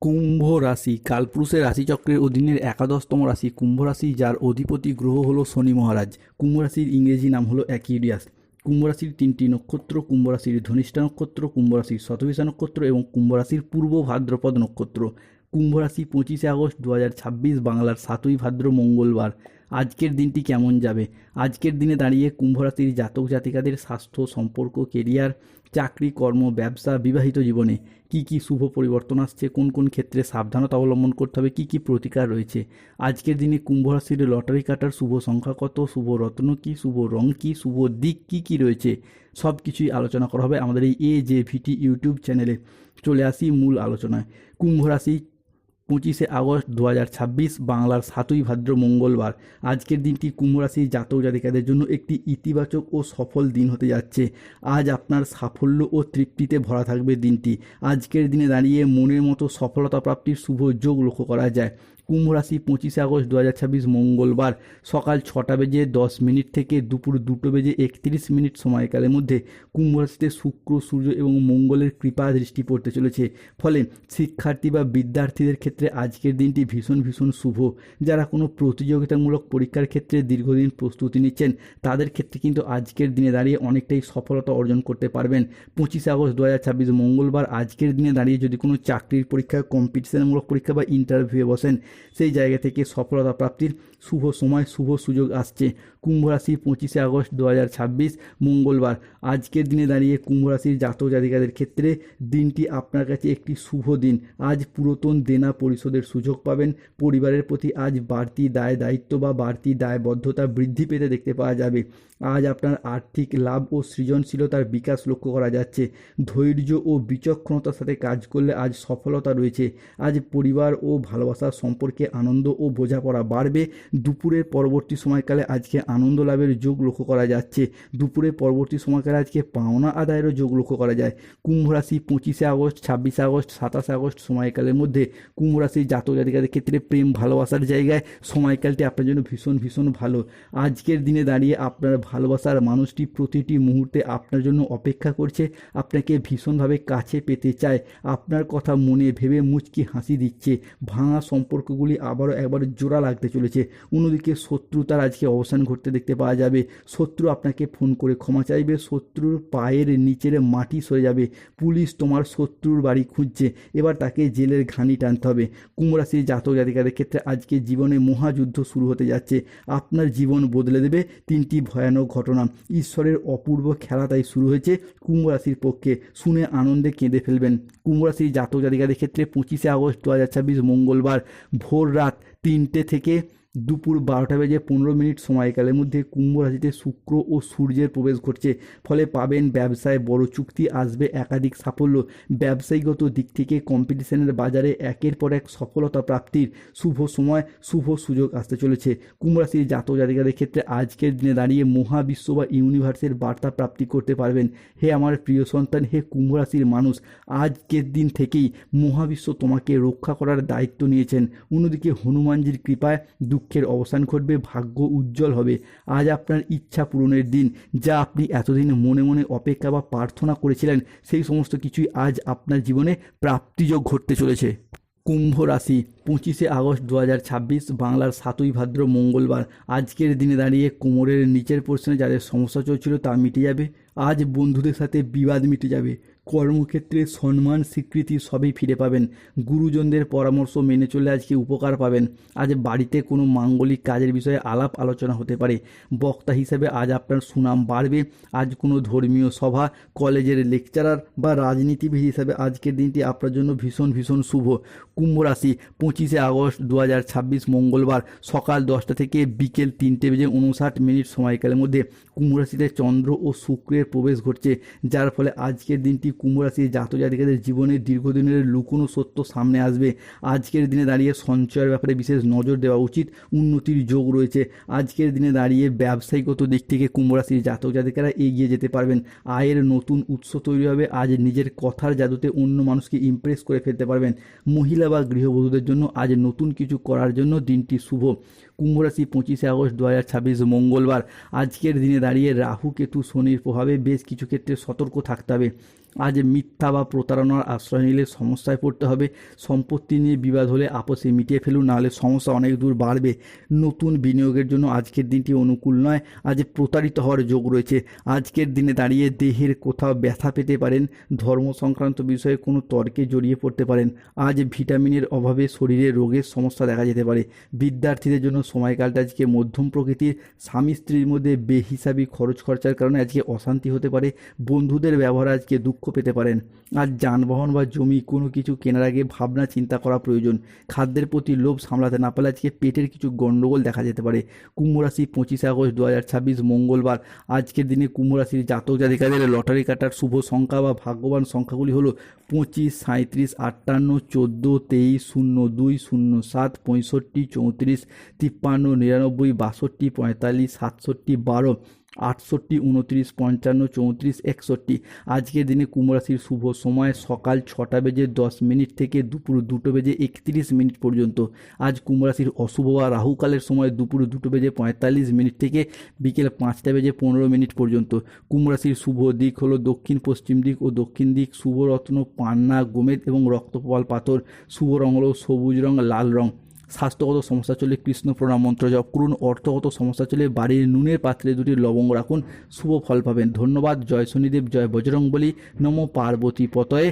কুম্ভ রাশি কালপুরুষের রাশিচক্রের অধীনের একাদশতম রাশি কুম্ভ রাশি, যার অধিপতি গ্রহ হলো শনি মহারাজ। কুম্ভ রাশির ইংরেজি নাম হলো অ্যাকিউরিয়াস। কুম্ভ রাশির তিনটি নক্ষত্র: কুম্ভ রাশির ধনিষ্ঠা নক্ষত্র, কুম্ভ রাশির শতভিষা নক্ষত্র এবং কুম্ভ রাশির পূর্ব ভাদ্রপদ নক্ষত্র। কুম্ভ রাশি 25শে আগস্ট 2026, বাংলার 7ই ভাদ্র, মঙ্গলবার। আজকের দিনটি কেমন যাবে? আজকের দিনে দাঁড়িয়ে কুম্ভ রাশির জাতক জাতিকাদের স্বাস্থ্য, সম্পর্ক, কেরিয়ার, চাকরি, কর্ম, ব্যবসা, বিবাহিত জীবনে কি কি শুভ পরিবর্তন আসছে, কোন কোন ক্ষেত্রে সাবধানতা অবলম্বন করতে হবে, কি কি প্রতিকার রয়েছে। আজকের দিনে কুম্ভ রাশির লটারি কাটার শুভ সংখ্যা কত, শুভ রত্ন কি, শুভ রং কি, শুভ দিক কি কি রয়েছে, সব কিছুই আলোচনা করা হবে আমাদের এই AJVT ইউটিউব চ্যানেলে। চলে আসি মূল আলোচনায়। কুম্ভ রাশি 25শে আগস্ট 2026, বাংলার 7ই ভাদ্র, মঙ্গলবার। আজকের দিনটি কুম্ভ রাশির জাতক জাতিকাদের জন্য একটি ইতিবাচক ও সফল দিন হতে যাচ্ছে। আজ আপনার সাফল্য ও তৃপ্তিতে ভরা থাকবে দিনটি। আজকের দিনে দাঁড়িয়ে মনের মতো সফলতা প্রাপ্তির শুভ যোগ লক্ষ্য করা যায়। কুম্ভ রাশি 25শে আগস্ট 2026, মঙ্গলবার, সকাল 6টা বেজে 10 মিনিট থেকে দুপুর 2টো বেজে 31 মিনিট সময়কালের মধ্যে কুম্ভ রাশিতে শুক্র, সূর্য এবং মঙ্গলের কৃপা দৃষ্টি পড়তে চলেছে। ফলে শিক্ষার্থী বা বিদ্যার্থীদের ক্ষেত্রে আজকের দিনটি ভীষণ ভীষণ শুভ। যারা কোনো প্রতিযোগিতামূলক পরীক্ষার ক্ষেত্রে দীর্ঘদিন প্রস্তুতি নিচ্ছেন, তাদের ক্ষেত্রে কিন্তু আজকের দিনে দাঁড়িয়ে অনেকটাই সফলতা অর্জন করতে পারবেন। 25শে আগস্ট 2026, মঙ্গলবার। আজকের দিনে দাঁড়িয়ে যদি কোনো চাকরির পরীক্ষা, কম্পিটিশনমূলক পরীক্ষা বা ইন্টারভিউয়ে বসেন, সেই জায়গা থেকে সফলতা প্রাপ্তির শুভ সময়, শুভ সুযোগ আসছে। কুম্ভ রাশি 25শে আগস্ট 2026, মঙ্গলবার। আজকের দিনে দাঁড়িয়ে কুম্ভ রাশির জাতক জাতিকাদের ক্ষেত্রে দিনটি আপনার কাছে একটি শুভ দিন। আজ পুরাতন দেনা পরিশোধের সুযোগ পাবেন। পরিবারের প্রতি আজ বাড়তি দায় দায়িত্ব বা বাড়তি দায়বদ্ধতা বৃদ্ধি পেতে দেখতে পাওয়া যাবে। আজ আপনার আর্থিক লাভ ও সৃজনশীলতার বিকাশ লক্ষ্য করা যাচ্ছে। ধৈর্য ও বিচক্ষণতার সাথে কাজ করলে আজ সফলতা রয়েছে। আজ পরিবার ও ভালোবাসার সম্পর্কে আনন্দ ও বোঝাপড়া বাড়বে। দুপুরের পরবর্তী সময়কালে আজকে আনন্দ লাভের যোগ লক্ষ্য করা যাচ্ছে। দুপুরের পরবর্তী সময়কালে আজকে পাওনা আদায়েরও যোগ লক্ষ্য করা যায়। কুম্ভ রাশি 25শে আগস্ট, 26শে আগস্ট, 27শে আগস্ট সময়কালের মধ্যে কুম্ভ রাশির জাতক জাতিকাদের ক্ষেত্রে প্রেম ভালোবাসার জায়গায় সময়কালটি আপনার জন্য ভীষণ ভীষণ ভালো। আজকের দিনে দাঁড়িয়ে আপনার ভালোবাসার মানুষটি প্রতিটি মুহূর্তে আপনার জন্য অপেক্ষা করছে, আপনাকে ভীষণভাবে কাছে পেতে চায়, আপনার কথা মনে ভেবে মুচকি হাসি দিচ্ছে। ভাঙা সম্পর্কগুলি আবারও একবার জোড়া লাগতে চলেছে। অন্যদিকে শত্রুতার আজকে অবসান ঘটতে দেখতে পাওয়া যাবে। শত্রু আপনাকে ফোন করে ক্ষমা চাইবে। শত্রুর পায়ের নিচের মাটি সরে যাবে। পুলিশ তোমার শত্রুর বাড়ি খুঁজছে, এবার তাকে জেলের ঘানি টানতে হবে। কুম্ভ রাশির জাতক জাতিকাদের ক্ষেত্রে আজকে জীবনে মহাযুদ্ধ শুরু হতে যাচ্ছে। আপনার জীবন বদলে দেবে তিনটি ভয়ানক ঘটনা। ঈশ্বরের অপূর্ব খেলা তাই শুরু হয়েছে কুম্ভ রাশির পক্ষে। শুনে আনন্দে কেঁদে ফেলবেন। কুম্ভ রাশির জাতক জাতিকাদের ক্ষেত্রে 25শে আগস্ট 2026, মঙ্গলবার, ভোর রাত 3টে থেকে দুপুর 12টা বেজে 15 মিনিট সময়কালের মধ্যে কুম্ভ রাশিতে শুক্র ও সূর্যের প্রবেশ ঘটছে। ফলে পাবেন ব্যবসায় বড় চুক্তি, আসবে একাধিক সাফল্য। ব্যবসায়িকগত দিক থেকে কম্পিটিশনের বাজারে একের পর এক সফলতা প্রাপ্তির শুভ সময়, শুভ সুযোগ আসতে চলেছে। কুম্ভ রাশির জাতক জাতিকাদের ক্ষেত্রে আজকের দিনে দাঁড়িয়ে মহাবিশ্ব বা ইউনিভার্সের বার্তা প্রাপ্তি করতে পারবেন। হে আমার প্রিয় সন্তান, হে কুম্ভ রাশির মানুষ, আজকের দিন থেকেই মহাবিশ্ব তোমাকে রক্ষা করার দায়িত্ব নিয়েছেন। অন্যদিকে হনুমানজির কৃপায় দুঃখের অবসান ঘটবে, ভাগ্য উজ্জ্বল হবে। আজ আপনার ইচ্ছা পূরণের দিন। যা আপনি এতদিন মনে মনে অপেক্ষা বা প্রার্থনা করেছিলেন, সেই সমস্ত কিছুই আজ আপনার জীবনে প্রাপ্তিযোগ ঘটতে চলেছে। কুম্ভ রাশি 25শে আগস্ট 2026, বাংলার 7ই ভাদ্র, মঙ্গলবার। আজকের দিনে দাঁড়িয়ে কোমরের নিচের পোর্শনে যাদের সমস্যা চলছিল তা মিটে যাবে। আজ বন্ধুদের সাথে বিবাদ মিটে যাবে। কর্মক্ষেত্রে সম্মান, স্বীকৃতি সবই ফিরে পাবেন। গুরুজনদের পরামর্শ মেনে চলে আজকে উপকার পাবেন। আজ বাড়িতে কোনো মাঙ্গলিক কাজের বিষয়ে আলাপ আলোচনা হতে পারে। বক্তা হিসেবে আজ আপনার সুনাম বাড়বে। আজ কোনো ধর্মীয় সভা, কলেজের লেকচারার বা রাজনীতিবিদ হিসাবে আজকের দিনটি আপনার জন্য ভীষণ ভীষণ শুভ। কুম্ভ রাশি 25শে আগস্ট 2026, মঙ্গলবার, সকাল 10টা থেকে বিকেল 3টে বেজে 59 মিনিট সময়কালের মধ্যে কুম্ভ রাশিতে চন্দ্র ও শুক্রের প্রবেশ ঘটছে। যার ফলে আজকের দিনটি কুম্ভ রাশির জাতক জাতিকাদের জীবনে দীর্ঘদিনের লুকোনো সত্য সামনে আসবে। আজকের দিনে দাঁড়িয়ে সঞ্চয়ের ব্যাপারে বিশেষ নজর দেওয়া উচিত। উন্নতির যোগ রয়েছে। আজকের দিনে দাঁড়িয়ে ব্যবসায়িকগত দিক থেকে কুম্ভ রাশির জাতক জাতিকারা এগিয়ে যেতে পারবেন। আয়ের নতুন উৎস তৈরি হবে। আজ নিজের কথার জাদুতে অন্য মানুষকে ইমপ্রেস করে ফেলতে পারবেন। মহিলা বা গৃহবধূদের জন্য আজ নতুন কিছু করার জন্য দিনটি শুভ। কুম্ভ রাশি 25শে আগস্ট 2026, মঙ্গলবার। আজকের দিনে দাঁড়িয়ে রাহু, কেতু, শনির প্রভাবে বেশ কিছু ক্ষেত্রে সতর্ক থাকতে হবে। আজ মিথ্যা বা প্রতারণার আশ্রয় নিলে সমস্যায় পড়তে হবে। সম্পত্তি নিয়ে বিবাদ হলে আপোষে মিটিয়ে ফেলুন, নাহলে সমস্যা অনেক দূর বাড়বে। নতুন বিনিয়োগের জন্য আজকের দিনটি অনুকূল নয়, আজ প্রতারিত হওয়ার যোগ রয়েছে। আজকের দিনে দাঁড়িয়ে দেহের কোথাও ব্যথা পেতে পারেন, ধর্ম সংক্রান্ত বিষয়ে কোনো তর্কে জড়িয়ে পড়তে পারেন। আজ ভিটামিনের অভাবে শরীরে রোগের সমস্যা দেখা যেতে পারে। বিদ্যার্থীদের জন্য সময়কালটা আজকে মধ্যম প্রকৃতির। স্বামী স্ত্রীর মধ্যে বেহিসাবি খরচ খরচার কারণে আজকে অশান্তি হতে পারে। বন্ধুদের ব্যবহারে আজকে দুঃখ পেতে পারেন। আজ যানবাহন বা জমি কোনো কিছু কেনার আগে ভাবনা চিন্তা করা প্রয়োজন। খাদ্যের প্রতি লোভ সামলাতে না পারলে আজকে পেটের কিছু গণ্ডগোল দেখা যেতে পারে। কুম্ভ রাশি 25 আগস্ট 2026 মঙ্গলবার। আজকের দিনে কুম্ভ রাশির জাতক জাতিকাদের লটারি কাটার শুভ সংখ্যা বা ভাগ্যবান সংখ্যাগুলি হলো 25, 37, 58, 14, 23, 02, 07, 65, 34, 53, 99, 62, 45, 67, 12, 68, 29, 55, 34, 61। আজকের দিনে কুম্ভ রাশির শুভ সময় সকাল 6:10 থেকে দুপুর 2:31 পর্যন্ত। আজ কুম্ভ রাশির অশুভ বা রাহুকালের সময় দুপুর 2:45 থেকে বিকেল 5:15 পর্যন্ত। কুম্ভ রাশির শুভ দিক হলো দক্ষিণ পশ্চিম দিক ও দক্ষিণ দিক। শুভ রত্ন পান্না, গোমেদ এবং রক্তপ্রবাল পাথর। শুভ রং হলো সবুজ রং, লাল রং। স্বাস্থ্যগত সমস্যা চলে কৃষ্ণ প্রণাম মন্ত্র জপ করুন। অর্থগত সমস্যা চলে বাড়ির নুনের পাত্রে 2টি লবঙ্গ রাখুন, শুভ ফল পাবেন। ধন্যবাদ। জয় শনিদেব, জয় বজরংবলী, নমো পার্বতী পতয়ে।